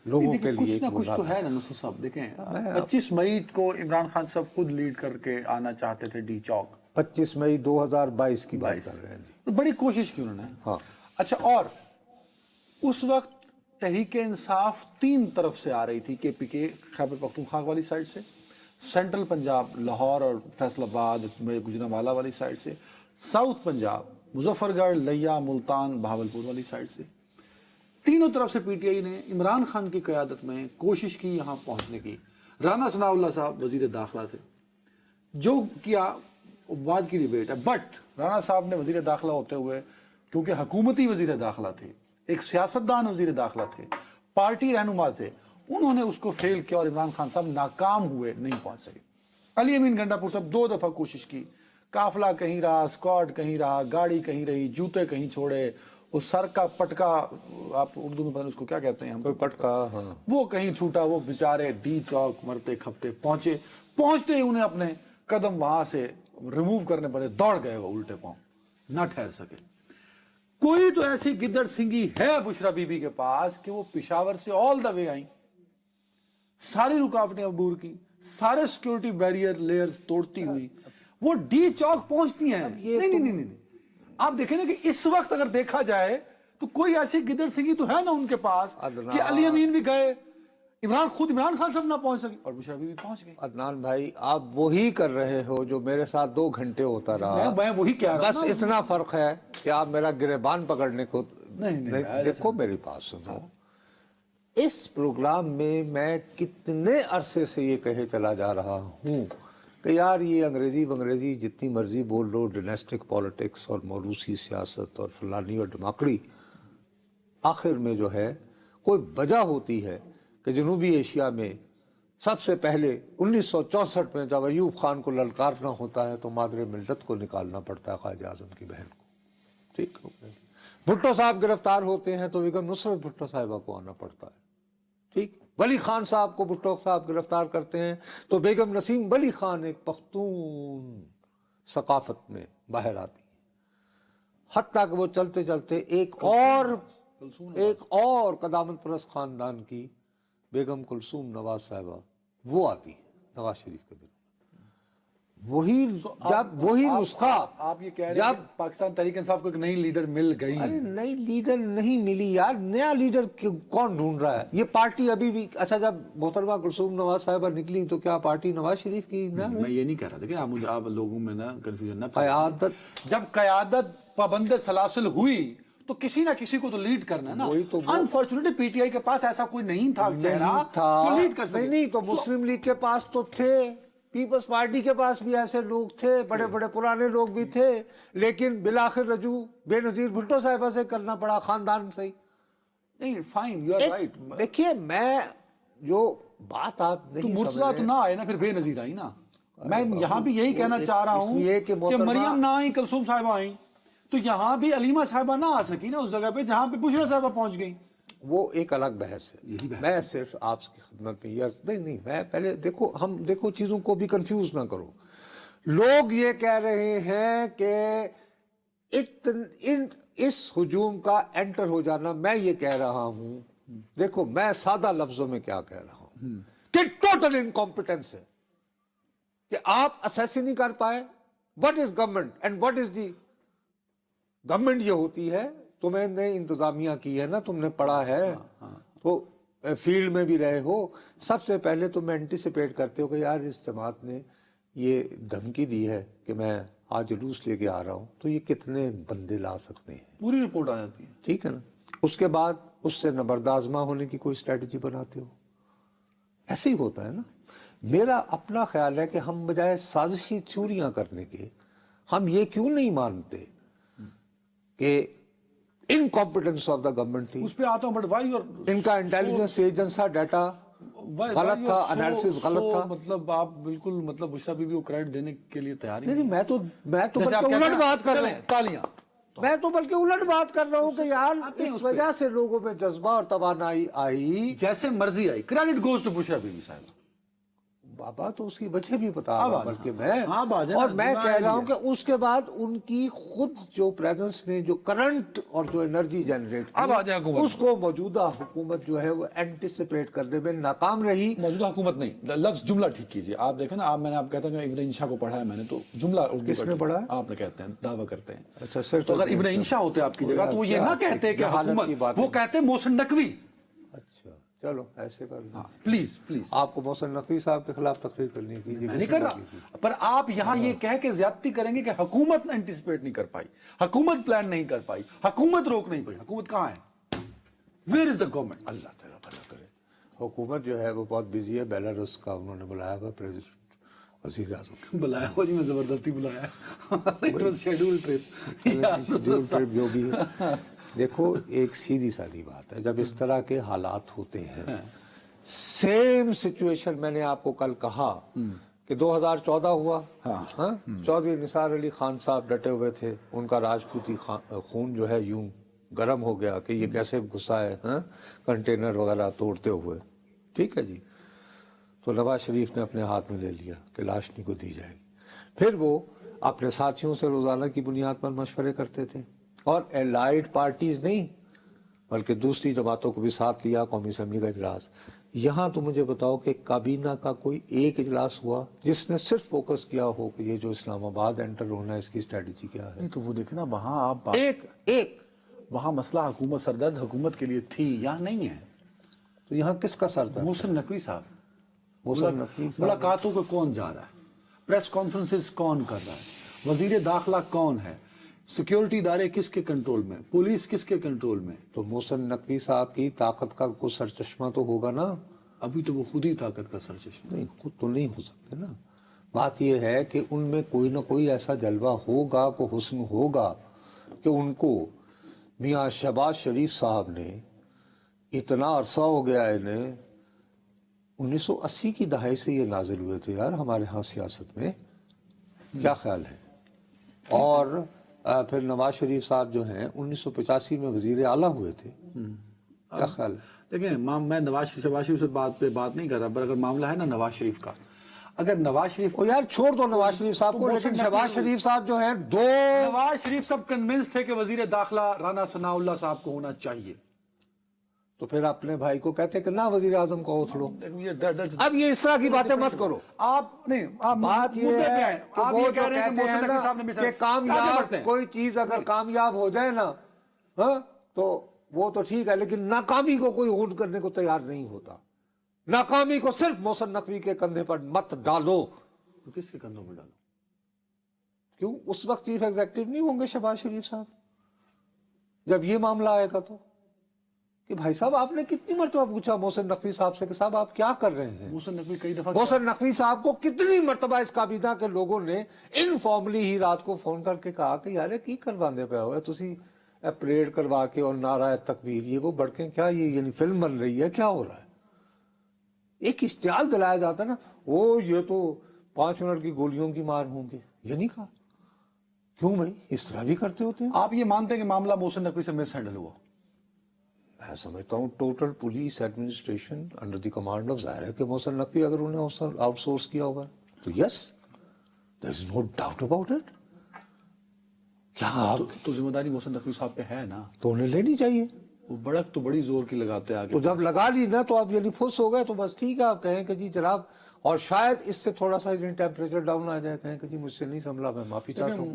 لوگوں کے لیے کچھ نہ کچھ تو ہے نا نصر صاحب. دیکھیں 25 مئی کو عمران خان صاحب خود لیڈ کر کے آنا چاہتے تھے ڈی چوک. 25 مئی 2022 کی بات کر رہے ہیں جی. بڑی کوشش کی انہوں نے. ہاں اچھا، اور اس وقت تحریک انصاف 3 طرف سے آ رہی تھی، کے پی کے خیبر پختونخوا والی سائڈ سے، سینٹرل پنجاب لاہور اور فیصل آباد گجرانوالہ والی سائڈ سے، ساؤتھ پنجاب مظفر گڑھ لیا ملتان بہاولپور والی سائڈ سے. تینوں طرف سے پی ٹی آئی نے عمران خان کی قیادت میں کوشش کی یہاں پہنچنے کی. رانا ثناء اللہ صاحب وزیر داخلہ تھے، جو کیا بعد کی ڈیبیٹ ہے، بٹ رانا صاحب نے وزیر داخلہ ہوتے ہوئے، کیونکہ حکومتی وزیر داخلہ تھے، ایک سیاستدان وزیر داخلہ تھے، پارٹی رہنما تھے، انہوں نے اس کو فیل کیا اور عمران خان صاحب ناکام ہوئے، نہیں پہنچ سکے. علی امین گنڈا پور صاحب 2 دفعہ کوشش کی، قافلہ کہیں رہا، اسکواڈ کہیں رہا، گاڑی کہیں رہی، جوتے کہیں چھوڑے، اس سر کا پٹکا، آپ اردو میں پتہ نہیں اس کو کیا کہتے ہیں ہم، کوئی پٹکا، ہاں وہ کہیں چھوٹا. وہ بیچارے ڈی چوک مرتے کھپتے پہنچتے ہی انہیں اپنے قدم وہاں سے ریموو کرنے پڑے، دوڑ گئے وہ الٹے پاؤں، نہ ٹھہر سکے. کوئی تو ایسی گدڑ سنگھی ہے بشرا بی بی کے پاس کہ وہ پشاور سے آل دا وے آئیں، ساری رکاوٹیں عبور کی، سارے سیکورٹی بیریئر لیئرز توڑتی ہوئی وہ ڈی چوک پہنچتی ہیں. نہیں، آپ دیکھیں نا کہ اس وقت اگر دیکھا جائے تو کوئی ایسی گدڑ سنگھی تو ہے نا ان کے پاس کہ علی امین بھی گئے، عمران خان صاحب نہ پہنچ سکے اور بشرا بی بی پہنچ گئی. عدنان بھائی، آپ وہی کر رہے ہو جو میرے ساتھ 2 گھنٹے ہوتا رہا. میں وہی کہہ رہا بس اتنا فرق ہے کہ آپ میرا گریبان پکڑنے کو نہیں. دیکھو میری بات سنو. اس پروگرام میں کتنے عرصے سے یہ کہے چلا جا رہا ہوں کہ یار یہ انگریزی جتنی مرضی بول لو، ڈینسٹک پالیٹکس اور موروثی سیاست اور فلانی اور ڈماکڑی، آخر میں جو ہے کوئی وجہ ہوتی ہے کہ جنوبی ایشیا میں سب سے پہلے 1964 میں جب ایوب خان کو للکارنا ہوتا ہے تو مادر ملت کو نکالنا پڑتا ہے، قائد اعظم کی بہن کو. ٹھیک ہو گیا. بھٹو صاحب گرفتار ہوتے ہیں تو بیگم نصرت بھٹو صاحبہ کو آنا پڑتا ہے. ٹھیک. ولی خان صاحب کو بھٹو صاحب گرفتار کرتے ہیں تو بیگم نسیم ولی خان ایک پختون ثقافت میں باہر آتی ہے. حتیٰ کہ وہ چلتے چلتے ایک اور قدامت پرست خاندان کی بیگم کلثوم نواز صاحبہ وہ آتی ہے نواز شریف کے دن. وہی نسخہ آپ یہ کہہ رہے ہیں کہ پاکستان تحریک انصاف کو ایک نئی لیڈر مل گئی. ارے نئی لیڈر نہیں ملی یار، نیا لیڈر کون ڈھونڈ رہا ہے؟ یہ پارٹی ابھی بھی، اچھا جب محترمہ کلثوم نواز صاحبہ نکلی تو کیا پارٹی نواز شریف کی؟ میں یہ نہیں کہہ رہا تھا کہ آپ لوگوں میں نا کنفیوژن نہ قیادت، جب قیادت پابند سلاسل ہوئی تو کسی نہ کسی کو تو لیڈ کرنا ہے نا. انفارچونیٹلی پی ٹی آئی کے پاس ایسا کوئی نہیں تھا چہرہ جو لیڈ کر سکے. نہیں تو مسلم لیگ کے پاس تو تھے، پیپلز پارٹی کے پاس بھی ایسے لوگ تھے، بڑے بڑے پرانے لوگ بھی تھے، لیکن بالآخر رجوع بے نظیر بھٹو صاحبہ سے کرنا پڑا، خاندان سے. نہیں فائن، یو آر رائٹ. دیکھیے میں جو بات آپ نہیں مرتضیٰ تو نہ آئے نا، پھر بے نظیر آئی نا. میں یہاں بھی یہی کہنا چاہ رہا ہوں کہ مریم نہ آئی، کلثوم صاحبہ آئیں، تو یہاں بھی علیمہ صاحبہ نہ آ سکی نا اس جگہ پہ جہاں پہ بشرا صاحبہ پہنچ گئی. وہ ایک الگ بحث ہے. میں صرف آپ کی خدمت میں نہیں میں پہلے دیکھو چیزوں کو بھی کنفیوز نہ کرو. لوگ یہ کہہ رہے ہیں کہ اس ہجوم کا انٹر ہو جانا، میں یہ کہہ رہا ہوں، دیکھو میں سادہ لفظوں میں کیا کہہ رہا ہوں کہ ٹوٹل انکمپیٹنس ہے کہ آپ اسیس نہیں کر پائے. What is government and what is the government? یہ ہوتی ہے، تمہیں نے انتظامیہ کی ہے نا، تم نے پڑھا ہے تو فیلڈ میں بھی رہے ہو. سب سے پہلے تم اینٹیسپیٹ کرتے ہو کہ یار اس جماعت نے یہ دھمکی دی ہے کہ میں آج جلوس لے کے آ رہا ہوں تو یہ کتنے بندے لا سکتے ہیں، پوری رپورٹ آ جاتی ہے. ٹھیک ہے نا. اس کے بعد اس سے نبردآزما ہونے کی کوئی اسٹریٹجی بناتے ہو. ایسے ہی ہوتا ہے نا. میرا اپنا خیال ہے کہ ہم بجائے سازشی تھیوریاں کرنے کے ہم یہ کیوں نہیں مانتے کہ انکمپیٹنس آف دا گورنمنٹ تھی. اس پہ آتا ہوں، بٹ وائی یور ان کا انٹیلیجنس ایجنس تھا، ڈیٹا غلط تھا، انالیسس غلط تھا. مطلب آپ بالکل بشرا بی بی کو کریڈٹ دینے کے لیے تیار ہی نہیں. میں تو بلکہ الٹ بات کر رہا ہوں. تالیاں. میں تو بلکہ الٹ بات کر رہا ہوں کہ یار اس وجہ سے لوگوں میں جذبہ اور توانائی آئی، جیسے مرضی آئی، credit goes to Bushra Bibi Sahib. بابا تو اس کی وجہ بھی بتا اب رہا آ ہوں، بلکہ ہاں، اب آ میں جائے نا، اور میں جملہ کہہ رہا ہوں ہے کہ اس کے بعد ان کی خود جو پریزنس نے جو کرنٹ اور جو انرجی جنریٹ اب آ جائے کی حکومت اس کو موجودہ حکومت جو ہے وہ اینٹیسپیٹ کرنے میں ناکام رہی. موجودہ حکومت نہیں، لفظ جملہ ٹھیک کیجیے. آپ دیکھیں نا، میں نے آپ کہتا ہوں کہ ابن انشا کو پڑھا ہے میں نے، تو جملہ اردو کس کا نے ٹھیک. پڑھا ہے؟ آپ نے کہتے ہیں، دعویٰ کرتے ہیں. اچھا صرف تو اگر ابن انشا ہوتے آپ کی جگہ تو وہ یہ نہ کہتے کہ حکومت، وہ کہتے محسن نقوی. اچھا چلو ایسے کر لیں. پلیز پلیز، آپ کو محسن نقوی صاحب کے خلاف تقریر کرنی ہے کیجیے. میں نہیں کر رہا، پر آپ یہاں یہ کہہ کے زیادتی کریں گے کہ حکومت اینٹیسپیٹ نہیں کر پائی، حکومت پلان نہیں کر پائی، حکومت روک نہیں پائی. حکومت کہاں ہے؟ Where is the government? اللہ تعالیٰ بھلا کرے. حکومت جو ہے وہ بہت بزی ہے. بیلاروس کا انہوں نے بلایا ہوا پریزیڈنٹ وزیر اعظم بلایا ہو جی، میں زبردستی بلایا. شیڈول ٹرپ جو بھی ہے. دیکھو ایک سیدھی سادی بات ہے، جب اس طرح کے حالات ہوتے ہیں، سیم سچویشن میں نے آپ کو کل کہا کہ 2014 ہوا. چودھری نثار علی خان صاحب ڈٹے ہوئے تھے، ان کا راجپوتی خون جو ہے یوں گرم ہو گیا کہ یہ کیسے گھسا ہے کنٹینر وغیرہ توڑتے ہوئے. ٹھیک ہے جی. تو نواز شریف نے اپنے ہاتھ میں لے لیا کہ لاشنی کو دی جائے گی. پھر وہ اپنے ساتھیوں سے روزانہ کی بنیاد پر مشورے کرتے تھے، اور الائڈ پارٹیز نہیں بلکہ دوسری جماعتوں کو بھی ساتھ لیا. قومی اسمبلی کا اجلاس. یہاں تو مجھے بتاؤ کہ کابینہ کا کوئی ایک اجلاس ہوا جس نے صرف فوکس کیا ہو کہ یہ جو اسلام آباد انٹر ہونا ہے اس کی اسٹریٹجی کیا ہے؟ تو وہ دیکھیں نا، وہاں آپ ایک وہاں مسئلہ حکومت سردرد حکومت کے لیے تھی، یہاں نہیں ہے. تو یہاں کس کا سر تھا؟ محسن نقوی صاحب. محسن نقوی صاحب. ملاقاتوں کو کون جا رہا ہے؟ پریس کانفرنسز کون کر رہا ہے؟ وزیر داخلہ کون ہے؟ سیکیورٹی ادارے کس کے کنٹرول میں؟ پولیس کس کے کنٹرول میں؟ تو محسن نقوی صاحب کی طاقت کا کوئی سرچشمہ تو ہوگا نا. ابھی تو وہ خود ہی طاقت کا سرچشمہ. نہیں، خود تو نہیں ہو سکتے نا. بات یہ ہے کہ ان میں کوئی نہ کوئی ایسا جلوہ ہوگا، کوئی حسن ہوگا کہ ان کو میاں شہباز شریف صاحب نے اتنا عرصہ ہو گیا انہیں، 1980 کی دہائی سے یہ نازل ہوئے تھے یار ہمارے ہاں سیاست میں. کیا خیال ہے؟ اور پھر نواز شریف صاحب جو ہیں 1985 میں وزیر اعلیٰ ہوئے تھے. کیا خیال ہے؟ دیکھیں، میں نواز شریف سے بات نہیں کر رہا، پر اگر معاملہ ہے نا نواز شریف کا، اگر نواز شریف یار چھوڑ دو نواز شریف صاحب کو، لیکن شہباز شریف صاحب جو ہیں نواز شریف صاحب کنونس تھے کہ وزیر داخلہ رانا ثناء اللہ صاحب کو ہونا چاہیے، تو پھر اپنے بھائی کو کہتے کہ نہ وزیر اعظم کو اتھڑو. اب یہ اس طرح کی باتیں مت کرو. آپ نہیں، بات یہ ہے کہ آپ وہ یہ جو کہہ رہے ہیں کہ کہتے ہیں محسن نقوی صاحب نے نا مثال کہ کامیاب کوئی چیز اگر کامیاب ہو جائے نا تو وہ تو ٹھیک ہے، لیکن ناکامی کو کوئی ہولڈ کرنے کو تیار نہیں ہوتا. ناکامی کو صرف محسن نقوی کے کندھے پر مت ڈالو. تو کس کے کندھوں پہ ڈالو؟ کیوں؟ اس وقت چیف ایگزیکٹو نہیں ہوں گے شہباز شریف صاحب جب یہ معاملہ آئے گا تو؟ کہ بھائی صاحب آپ نے کتنی مرتبہ پوچھا محسن نقوی صاحب سے کہ صاحب آپ کیا کر رہے ہیں؟ محسن نقوی کئی دفعہ محسن نقوی صاحب کو کتنی مرتبہ اس کابینہ کے لوگوں نے انفارملی ہی رات کو فون کر کے کہا کہ یار کی کروانے پہ ہوئے تسی پریڈ کروا کے اور نعرہ تکبیر یہ وہ بڑکیں کیا، یہ یعنی فلم بن رہی ہے، کیا ہو رہا ہے؟ ایک اشتعال دلایا جاتا نا، وہ یہ تو 5 منٹ کی گولیوں کی مار ہوں گے. یہ نہیں کہا. کیوں بھائی اس طرح بھی کرتے ہوتے ہیں؟ آپ یہ مانتے ہیں کہ معاملہ محسن نقوی سے مس ہینڈل ہوا؟ میں سمجھتا ہوں total police administration under the command of ظاہر ہے کہ محسن نقوی اگر انہیں آؤٹ سورس کیا ہوگا تو یس دیر از نو ڈاؤٹ اباؤٹ اٹ. کیا تو ذمہ داری محسن نقوی صاحب پہ ہے نا، تو انہیں لینی چاہیے. وہ بڑک تو بڑی زور کی لگاتے ہیں آگے. تو جب لگا لی نا تو آپ یعنی پھس ہو گئے تو بس ٹھیک ہے، آپ کہیں کہ جی جناب، اور شاید اس سے تھوڑا سا ٹیمپریچر ڈاؤن آ جائے، کہیں کہ جی مجھ سے نہیں سنبھلا، میں معافی چاہتا ہوں.